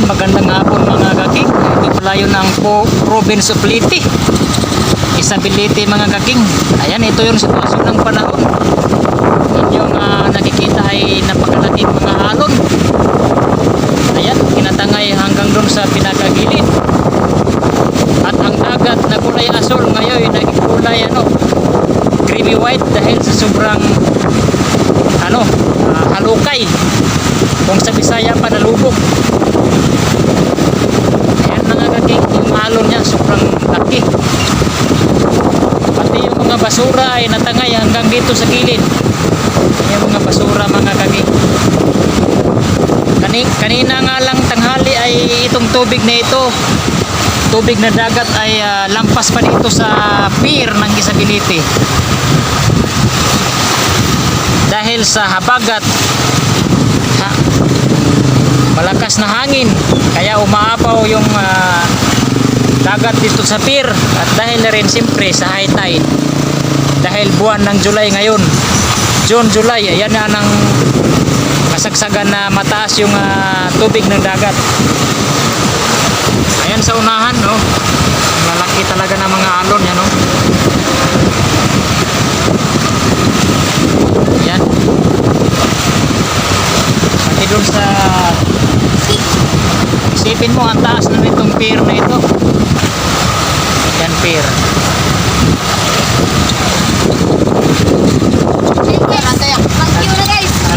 Ayan, magandang hapon mga kaking. Ito pala yun ang province of Leyte, Isabelite mga kaking. Ayan, ito yung sitwasyon ng panahon. Inyong nakikita ay napakalaking mga alon. Ayan, kinatangay hanggang doon sa pinakagilid. At ang dagat na kulay asol ngayon naging kulay creamy white dahil sa sobrang halukay. Kung sa Bisaya pa nalubog. Ayan mga kaking, yung alon niya sobrang laki. Pati yung mga basura ay natangay hanggang dito sa gilid. Yung mga basura mga kaking. Kanina nga lang tanghali ay itong tubig na ito, tubig na dagat ay lampas pa dito sa pier ng Isabelite. Dahil sa habagat, malakas na hangin, kaya umaapaw yung dagat dito sa pier. At dahil na rin siyempre sa high tide, dahil buwan ng July ngayon, June, July, ayan na ang kasagsagan na mataas yung tubig ng dagat. Ayan sa unahan, malaki talaga na mga alon yan, ayan. Pati doon sa isipin mo, ang taas na nitong pier na ito. Yan pier.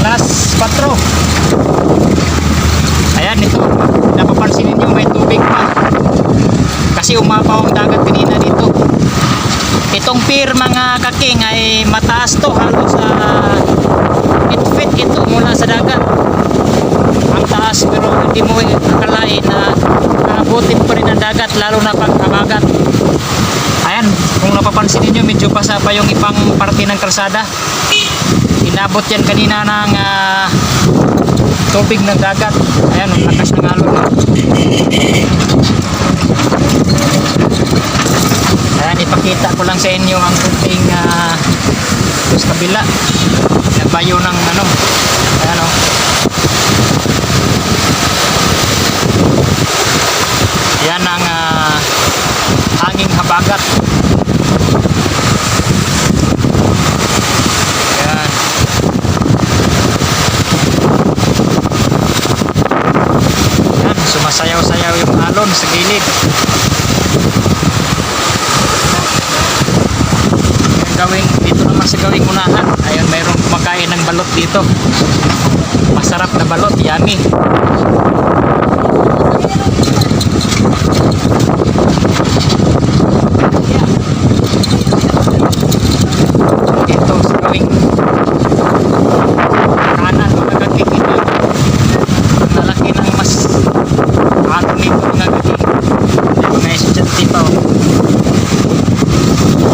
Alas 4. Ayan, ito napapansin ninyo may tubig pa kasi umapaw ang dagat kanina dito. Itong pier mga kaking ay mataas to, halos 8 feet ito mula sa dagat. Ang taas, pero hindi mo akalain na naabutin pa rin ang dagat, lalo na pag habagat. Ayan, kung napapansin niyo medyo basa pa yung ibang parte ng kalsada. Inabot yan kanina ng tubig ng dagat. Ayan, ang lakas ng alon. Ayan, ipakita ko lang sa inyo ang kunting sa kabila na bayo ng ayan yan ang hanging habagat. Ayan. Ayan, sumasayaw-sayaw yung alon sa gilid. Dito naman sa gawing unahan, ayun, mayroong kumakain ng balot dito. Masarap na balot, yummy. Dito sa gawing kanan mga kakikita, nalaki ng mas atong nito mga kakikita. Mga estudyante pa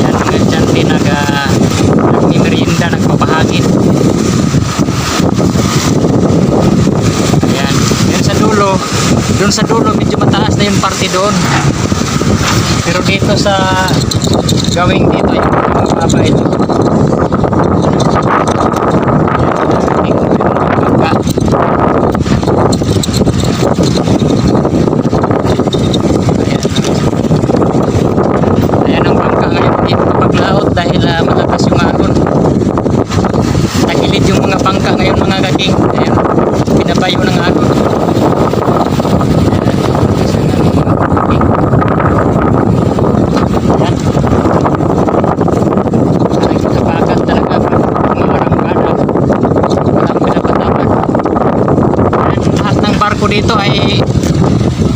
yan, mga estudyante nagmimerienda, nagpapahangin. Ayan, yun sa dulo, doon sa dulo medyo mataas na yung parte doon, pero dito sa gawing dito yung mababa ito. Ayan ang bangka ngayon, dito kapaglaot dahil malakas yung alon. Tagilid yung mga bangka ngayon mga kaking. Ayan, binabayo ng alon. Barko dito ay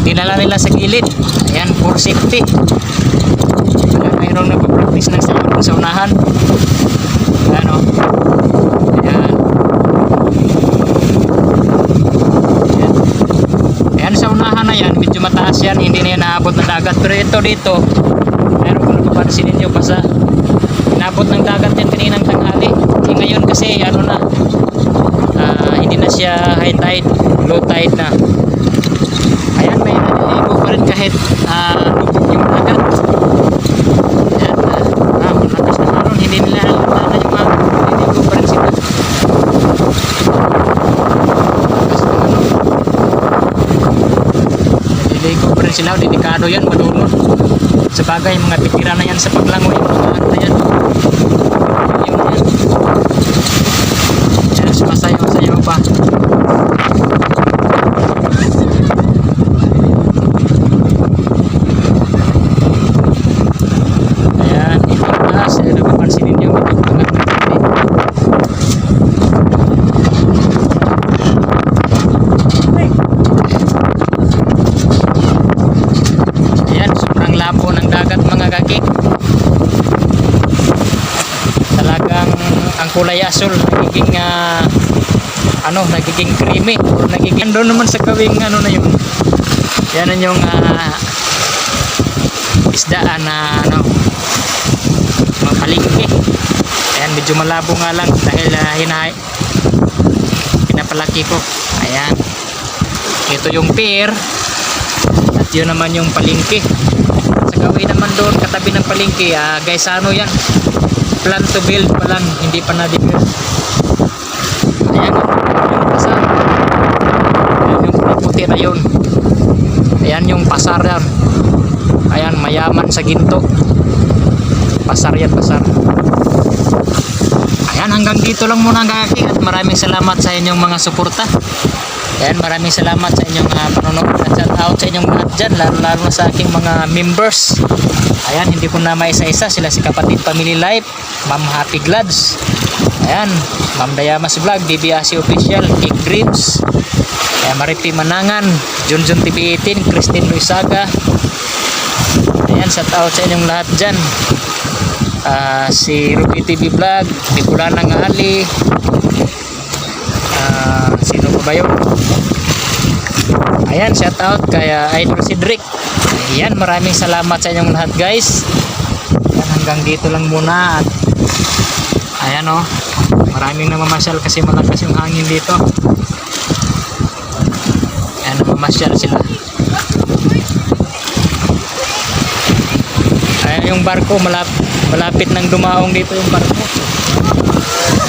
dinala nila sa gilid. Ayan, for safety. Mayroong nagpa-practice ng sayo sa unahan. Ayan o. Ayan. Ayan. Ayan sa unahan na yan, medyo mataas yan, hindi na yan naabot ng dagat. Pero ito dito, mayroon kung napapansin ninyo, basta inabot ng dagat yan kaninang tanghali. Ngayon kasi hindi na siya high tide, low tide na. Ayan, may naliligo pa rin kahit lubog yung dagat. Ayan, malakas na alon, hindi nila halata na yung naliligo pa rin sila. Malakas na alon. maliligo pa rin sila. Delikado yan, malunod. Sa bagay, mga bitira na yan sa paglangoy. Mga ano na yan. Yun yan. Yan, sumasayaw-sayaw pa. Ayan, ito na. Sa napapansin ninyo, ito mga matindi. Ayan, sobrang labo ng dagat mga kaki. Talagang ang kulay asul nagiging nagiging creamy or nagiging doon naman sa gawing na yun. Yan yung isdaan na mga palengke. Ayan, medyo malabo nga lang dahil pinapalaki ko. Ayan, ito yung pier at yun naman yung palengke. Sa gawin naman doon katabi ng palengke, guys, yan, plan to build pa lang, hindi pa na-build. Ayan, yung pasar. Ayan yung puti na yun. Ayan yung pasar yan. Ayan, mayaman sa ginto. Pasar yan, pasar. Ayan, hanggang dito lang muna ang kaki at maraming salamat sa inyong mga suporta. Ayan, maraming salamat sa inyong panonood at shout out sa inyong lahat dyan, lalo na sa aking mga members. Ayan, hindi ko na maisa-isa, sila si Kapatid Family Life, Ma'am Happy Glads, ayan, Ma'am Dayamas Vlog, DBAC Official, Cake Dreams, ayan, Mariti Manangan, Junjun TV 18, Christine Luisaga. Ayan, shout out sa inyong lahat dyan. Si Ruby TV Vlog, Nicolanang Ali, sino pa ba yun? Ayan, shout out kay Idol Cedric. Ayan, maraming salamat sa inyong lahat, guys. Ayan, hanggang dito lang muna at ayan maraming namamasyal kasi malakas yung hangin dito. Ayan, namamasyal sila. Ayan yung barko, malapit nang dumaong dito yung barko.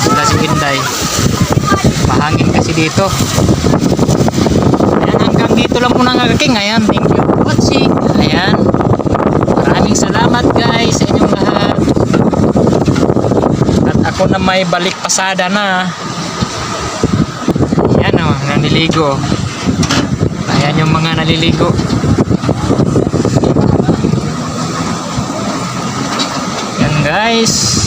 Sila si Inday. Mahangin kasi dito. Ayan, hanggang dito lang muna nga kaking. Ayan, thank you for watching. Ayan, maraming salamat guys sa inyong lahat. At ako na may balik pasada na. Ayan naliligo. Ayan yung mga naliligo. Ayan guys.